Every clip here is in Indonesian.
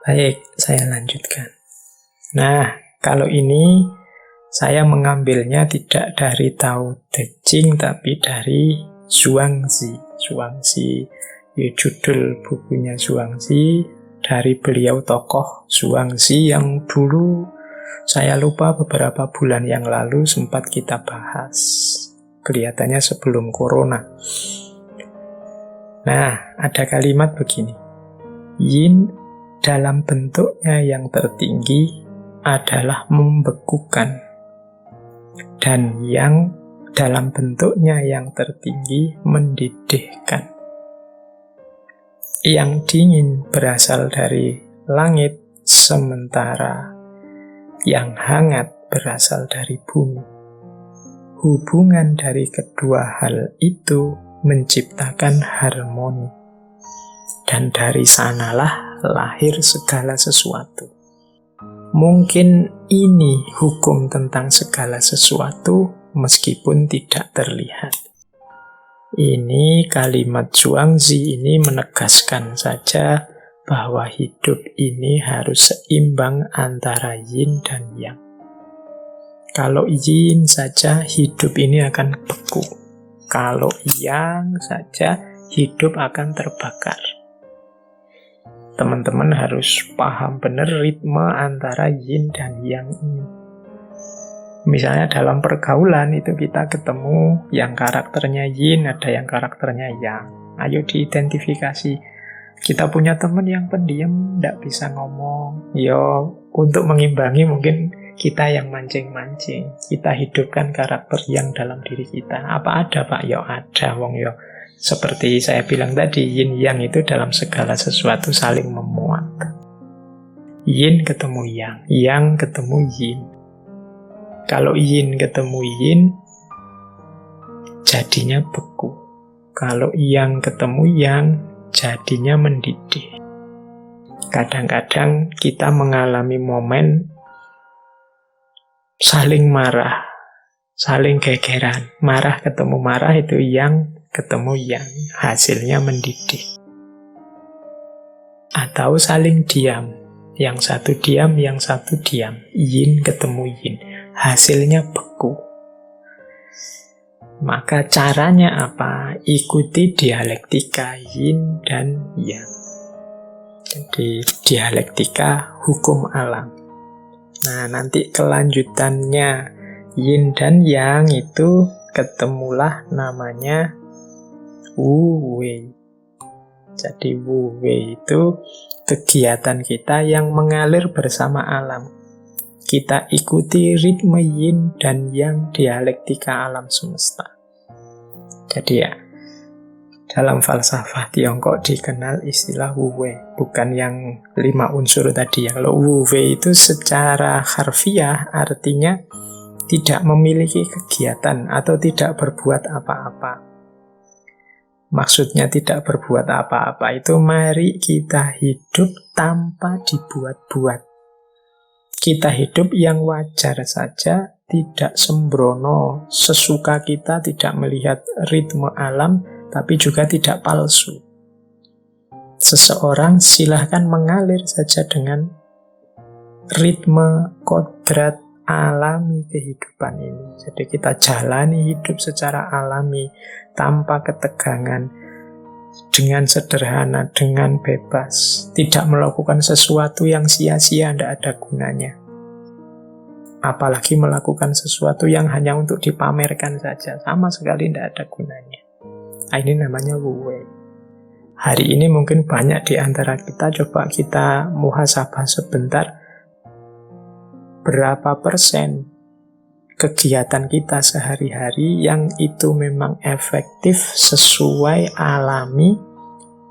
Baik, saya lanjutkan. Nah, kalau ini saya mengambilnya tidak dari Tao Te Ching, tapi dari Zhuangzi. Zhuangzi, judul bukunya Zhuangzi, dari beliau tokoh Zhuangzi yang dulu saya lupa beberapa bulan yang lalu sempat kita bahas. Kelihatannya sebelum corona. Nah, ada kalimat begini. Yin dalam bentuknya yang tertinggi adalah membekukan, dan yang dalam bentuknya yang tertinggi mendidihkan. Yang dingin berasal dari langit, sementara yang hangat berasal dari bumi. Hubungan dari kedua hal itu menciptakan harmoni, dan dari sanalah lahir segala sesuatu. Mungkin ini hukum tentang segala sesuatu meskipun tidak terlihat. Ini kalimat Zhuangzi ini menegaskan saja bahwa hidup ini harus seimbang antara yin dan yang. Kalau yin saja, hidup ini akan beku. Kalau yang saja, hidup akan terbakar. Teman-teman harus paham benar ritme antara yin dan yang ini. Misalnya dalam pergaulan itu kita ketemu yang karakternya yin, ada yang karakternya yang. Ayo diidentifikasi. Kita punya teman yang pendiam, tidak bisa ngomong. Yo, untuk mengimbangi mungkin kita yang mancing-mancing. Kita hidupkan karakter yang dalam diri kita. Apa ada, Pak? Yo ada, wong yo. Seperti saya bilang tadi, yin yang itu dalam segala sesuatu saling memuat. Yin ketemu yang ketemu yin. Kalau yin ketemu yin, jadinya beku. Kalau yang ketemu yang, jadinya mendidih. Kadang-kadang kita mengalami momen saling marah, saling gegeran. Marah ketemu marah itu yang ketemu yang, hasilnya mendidih. Atau saling diam, yang satu diam, yang satu diam. Yin ketemu yin, hasilnya beku. Maka caranya apa? Ikuti dialektika yin dan yang. Jadi dialektika hukum alam. Nah, nanti kelanjutannya yin dan yang itu ketemulah namanya Wu Wei. Jadi Wu Wei itu kegiatan kita yang mengalir bersama alam. Kita ikuti ritme yin dan yang dialektika alam semesta. Jadi ya, dalam falsafah Tiongkok dikenal istilah Wu Wei, bukan yang 5 unsur tadi ya. Kalau Wu Wei itu secara harfiah artinya tidak memiliki kegiatan atau tidak berbuat apa-apa. Maksudnya tidak berbuat apa-apa itu mari kita hidup tanpa dibuat-buat. Kita hidup yang wajar saja, tidak sembrono, sesuka kita, tidak melihat ritme alam, tapi juga tidak palsu. Seseorang silahkan mengalir saja dengan ritme kodrat alami kehidupan ini. Jadi kita jalani hidup secara alami, tanpa ketegangan, dengan sederhana, dengan bebas. Tidak melakukan sesuatu yang sia-sia, tidak ada gunanya. Apalagi melakukan sesuatu yang hanya untuk dipamerkan saja, sama sekali tidak ada gunanya. Nah, ini namanya Wu Wei. Hari ini mungkin banyak di antara kita, coba kita muhasabah sebentar, berapa persen kegiatan kita sehari-hari yang itu memang efektif, sesuai, alami,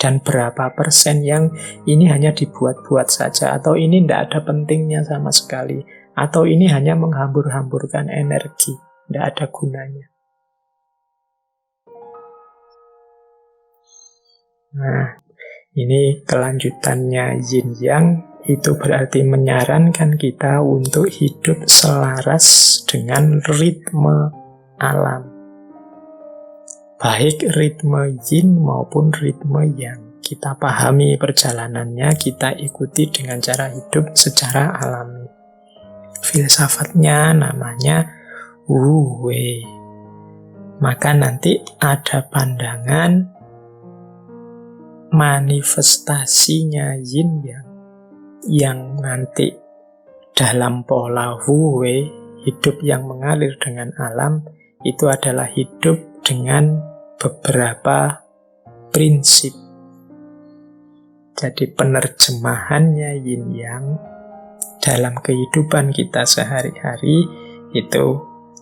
dan berapa persen yang ini hanya dibuat-buat saja, atau ini tidak ada pentingnya sama sekali, atau ini hanya menghambur-hamburkan energi, tidak ada gunanya. Nah, ini kelanjutannya yin yang. Itu berarti menyarankan kita untuk hidup selaras dengan ritme alam. Baik ritme yin maupun ritme yang. kita pahami perjalanannya, kita ikuti dengan cara hidup secara alami. Filsafatnya namanya Wu Wei. Maka nanti ada pandangan manifestasinya yin yang nanti dalam pola Wu Wei, hidup yang mengalir dengan alam, itu adalah hidup dengan beberapa prinsip. Jadi penerjemahannya yin yang dalam kehidupan kita sehari-hari itu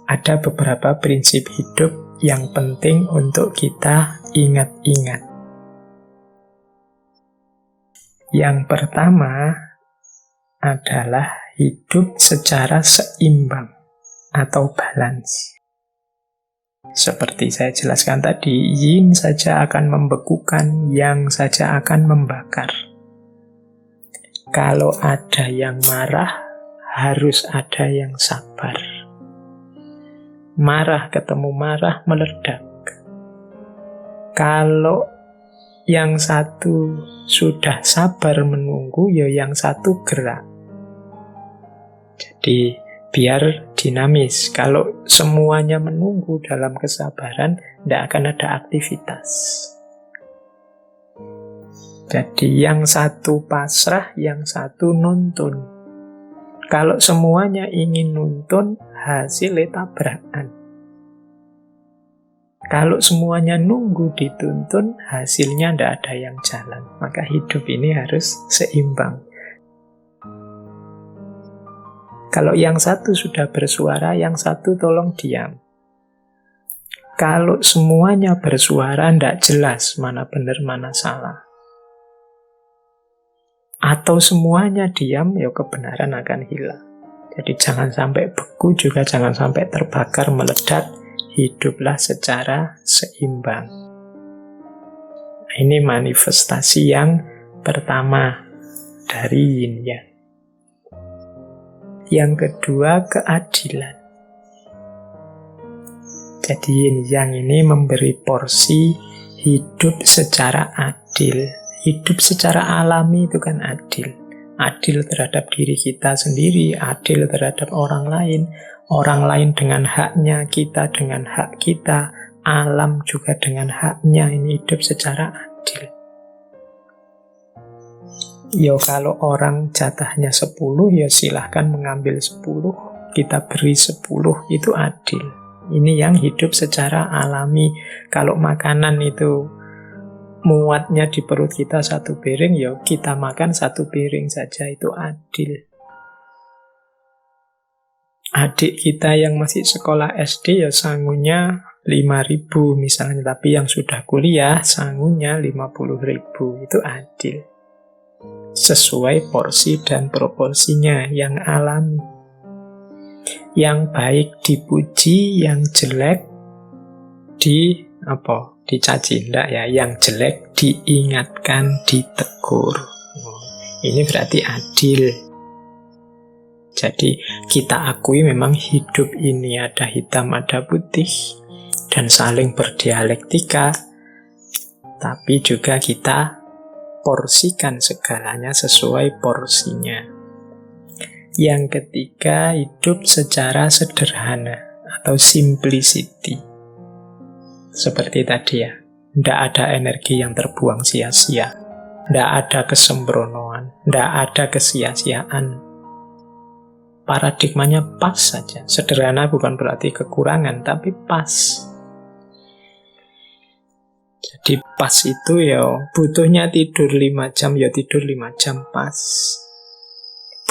ada beberapa prinsip hidup yang penting untuk kita ingat-ingat. Yang pertama adalah hidup secara seimbang atau balance. Seperti saya jelaskan tadi, yin saja akan membekukan, yang saja akan membakar. Kalau ada yang marah, harus ada yang sabar. Marah ketemu marah meledak. Kalau yang satu sudah sabar menunggu, ya yang satu gerak. Jadi biar dinamis. Kalau semuanya menunggu dalam kesabaran, tidak akan ada aktivitas. Jadi yang satu pasrah, yang satu nuntun. Kalau semuanya ingin nuntun, hasilnya tabrakan. Kalau semuanya nunggu dituntun, hasilnya tidak ada yang jalan. Maka hidup ini harus seimbang. Kalau yang satu sudah bersuara, yang satu tolong diam. Kalau semuanya bersuara, tidak jelas mana benar, mana salah. Atau semuanya diam, ya kebenaran akan hilang. Jadi jangan sampai beku, juga jangan sampai terbakar, meledak. Hiduplah secara seimbang. Ini manifestasi yang pertama dari yin yang. Yang kedua, keadilan. Jadi yin yang ini memberi porsi hidup secara adil. Hidup secara alami itu kan adil. Adil terhadap diri kita sendiri, adil terhadap orang lain dengan haknya, kita dengan hak kita, alam juga dengan haknya. Ini hidup secara adil. Ya kalau orang jatahnya 10, ya silahkan mengambil 10, kita beri 10, itu adil. Ini yang hidup secara alami. Kalau makanan itu muatnya di perut kita 1 piring, ya kita makan 1 piring saja, itu adil. Adik kita yang masih sekolah SD ya sangunya 5.000 misalnya, tapi yang sudah kuliah sangunya 50.000, itu adil. Sesuai porsi dan proporsinya yang alami. Yang baik dipuji, yang jelek dicaci, enggak ya, yang jelek diingatkan, ditegur. Ini berarti adil. Jadi kita akui memang hidup ini ada hitam, ada putih, dan saling berdialektika, tapi juga kita porsikan segalanya sesuai porsinya. Yang ketiga, hidup secara sederhana atau simplicity. Seperti tadi ya, tidak ada energi yang terbuang sia-sia, tidak ada kesembronoan, tidak ada kesia-siaan. Paradigmanya pas saja. Sederhana bukan berarti kekurangan, tapi pas. Jadi pas itu ya, butuhnya tidur 5 jam, ya tidur 5 jam pas.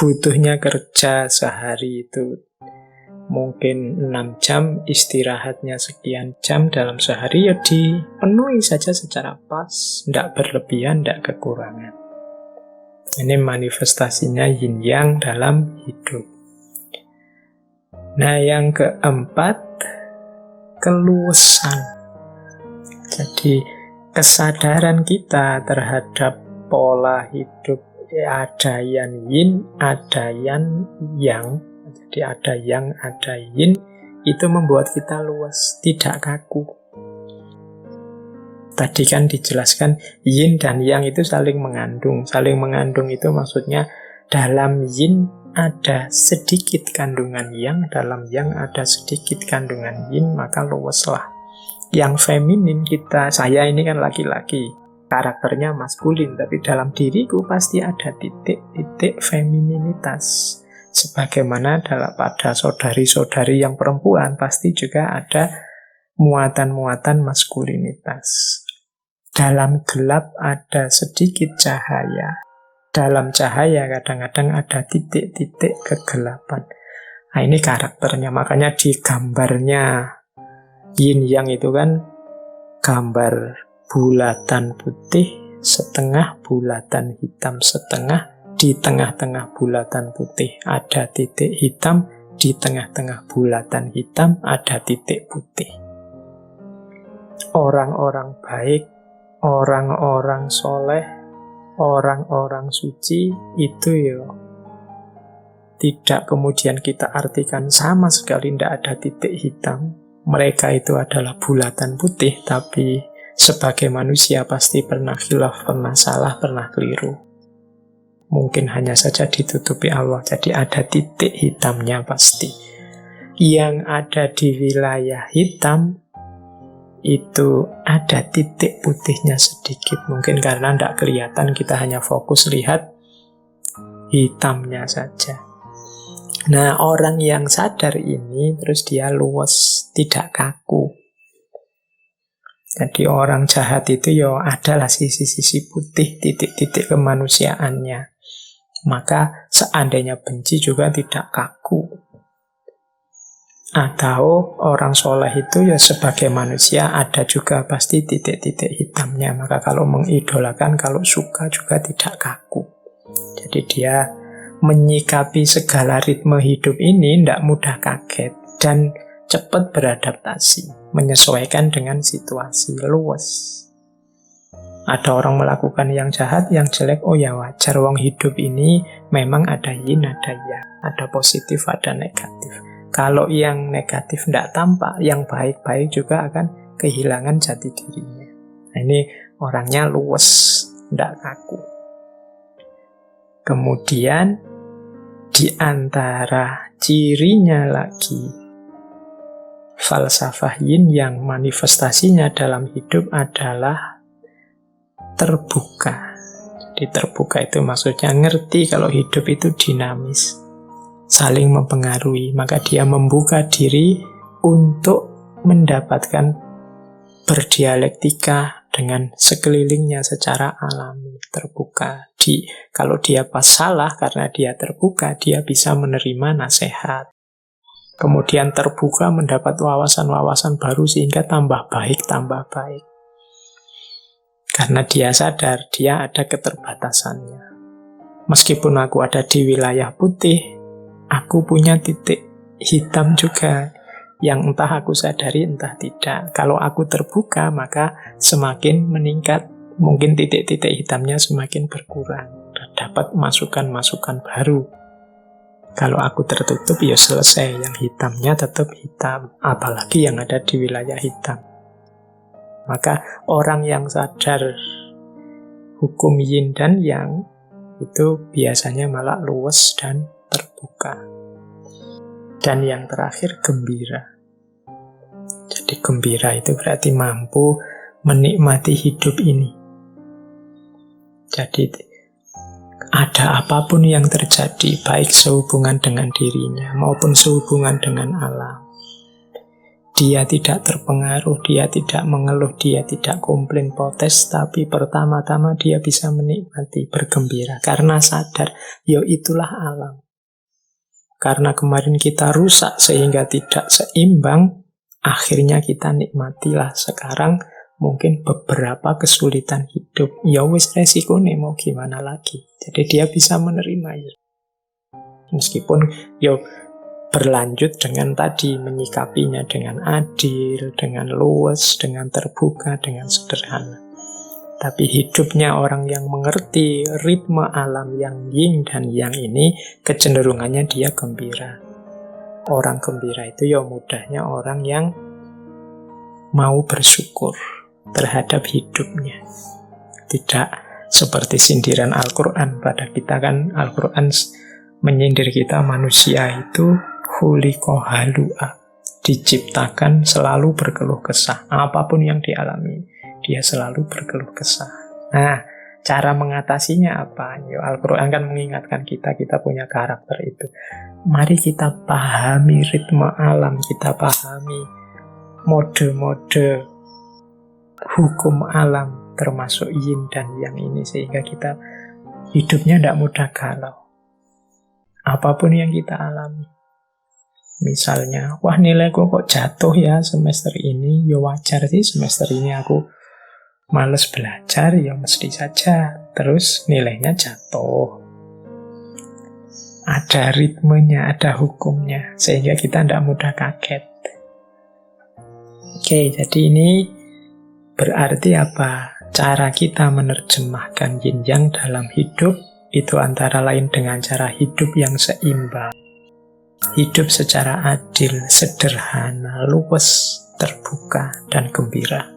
Butuhnya kerja sehari itu mungkin 6 jam, istirahatnya sekian jam dalam sehari, ya dipenuhi saja secara pas. Tidak berlebihan, tidak kekurangan. Ini manifestasinya yin yang dalam hidup. Nah, yang keempat, keluasan. Jadi, kesadaran kita terhadap pola hidup, ada yang yin, ada yang yang. Jadi, ada yang, ada yin, itu membuat kita luas, tidak kaku. Tadi kan dijelaskan yin dan yang itu saling mengandung. Saling mengandung itu maksudnya dalam yin ada sedikit kandungan yang, dalam yang ada sedikit kandungan yin, maka luweslah. Yang feminin kita, saya ini kan laki-laki, karakternya maskulin, tapi dalam diriku pasti ada titik-titik femininitas. Sebagaimana pada saudari-saudari yang perempuan pasti juga ada muatan-muatan maskulinitas. Dalam gelap ada sedikit cahaya. Dalam cahaya kadang-kadang ada titik-titik kegelapan. Nah, ini karakternya. Makanya di gambarnya yin yang itu kan gambar bulatan putih, setengah bulatan hitam, setengah. Di tengah-tengah bulatan putih ada titik hitam, di tengah-tengah bulatan hitam ada titik putih. Orang-orang baik, orang-orang soleh, orang-orang suci itu ya tidak kemudian kita artikan sama sekali tidak ada titik hitam. Mereka itu adalah bulatan putih, tapi sebagai manusia pasti pernah khilaf, pernah salah, pernah keliru. Mungkin hanya saja ditutupi Allah. Jadi ada titik hitamnya pasti. Yang ada di wilayah hitam itu ada titik putihnya sedikit. Mungkin karena tidak kelihatan, kita hanya fokus lihat hitamnya saja. Nah, orang yang sadar ini terus dia luwes, tidak kaku. Jadi orang jahat itu ya adalah sisi-sisi putih, titik-titik kemanusiaannya. Maka seandainya benci juga tidak kaku. Atau orang soleh itu ya sebagai manusia ada juga pasti titik-titik hitamnya. Maka kalau mengidolakan, kalau suka juga tidak kaku. Jadi dia menyikapi segala ritme hidup ini tidak mudah kaget dan cepat beradaptasi, menyesuaikan dengan situasi, luwes. Ada orang melakukan yang jahat, yang jelek, oh ya wajar, wong hidup ini memang ada yin, ada yang, ada positif, ada negatif. Kalau yang negatif tidak tampak, yang baik-baik juga akan kehilangan jati dirinya. Nah, ini orangnya luwes, tidak kaku. Kemudian di antara cirinya lagi falsafah yin yang manifestasinya dalam hidup adalah terbuka. Jadi terbuka itu maksudnya ngerti kalau hidup itu dinamis, saling mempengaruhi. Maka dia membuka diri untuk mendapatkan berdialektika dengan sekelilingnya secara alami, terbuka. Kalau dia pas salah, karena dia terbuka, dia bisa menerima nasihat. Kemudian terbuka mendapat wawasan-wawasan baru sehingga tambah baik, tambah baik. Karena dia sadar, dia ada keterbatasannya. Meskipun aku ada di wilayah putih, aku punya titik hitam juga, yang entah aku sadari, entah tidak. Kalau aku terbuka, maka semakin meningkat, mungkin titik-titik hitamnya semakin berkurang. Dapat masukan-masukan baru. Kalau aku tertutup, ya selesai. Yang hitamnya tetap hitam. Apalagi yang ada di wilayah hitam. Maka orang yang sadar hukum yin dan yang, itu biasanya malah luwes dan terbuka. Dan yang terakhir, gembira. Jadi gembira itu berarti mampu menikmati hidup ini. Jadi ada apapun yang terjadi, baik sehubungan dengan dirinya maupun sehubungan dengan alam, dia tidak terpengaruh, dia tidak mengeluh, dia tidak komplain, protes, tapi pertama-tama dia bisa menikmati, bergembira, karena sadar, ya itulah alam. Karena kemarin kita rusak sehingga tidak seimbang, akhirnya kita nikmatilah sekarang mungkin beberapa kesulitan hidup. Ya wis resiko nih, mau gimana lagi. Jadi dia bisa menerima ya. Meskipun ya berlanjut dengan tadi, menyikapinya dengan adil, dengan luwes, dengan terbuka, dengan sederhana. Tapi hidupnya orang yang mengerti ritme alam yang yin dan yang ini, kecenderungannya dia gembira. Orang gembira itu ya mudahnya orang yang mau bersyukur, terhadap hidupnya. Tidak seperti sindiran Al-Quran pada kita, kan Al-Quran menyindir kita manusia itu khuliqa halu'a, diciptakan selalu berkeluh kesah. Apapun yang dialami, dia selalu berkeluh kesah. Nah, cara mengatasinya apa? Ya, Al-Quran kan mengingatkan kita punya karakter itu. Mari kita pahami ritme alam, kita pahami mode-mode hukum alam, termasuk yin dan yang ini, sehingga kita hidupnya tidak mudah galau. Apapun yang kita alami. Misalnya, wah nilaiku kok jatuh ya semester ini, ya wajar sih semester ini aku males belajar, ya mesti saja. Terus nilainya jatuh. Ada ritmenya, ada hukumnya, sehingga kita tidak mudah kaget. Oke, jadi ini berarti apa? Cara kita menerjemahkan yin yang dalam hidup itu antara lain dengan cara hidup yang seimbang. Hidup secara adil, sederhana, luwes, terbuka, dan gembira.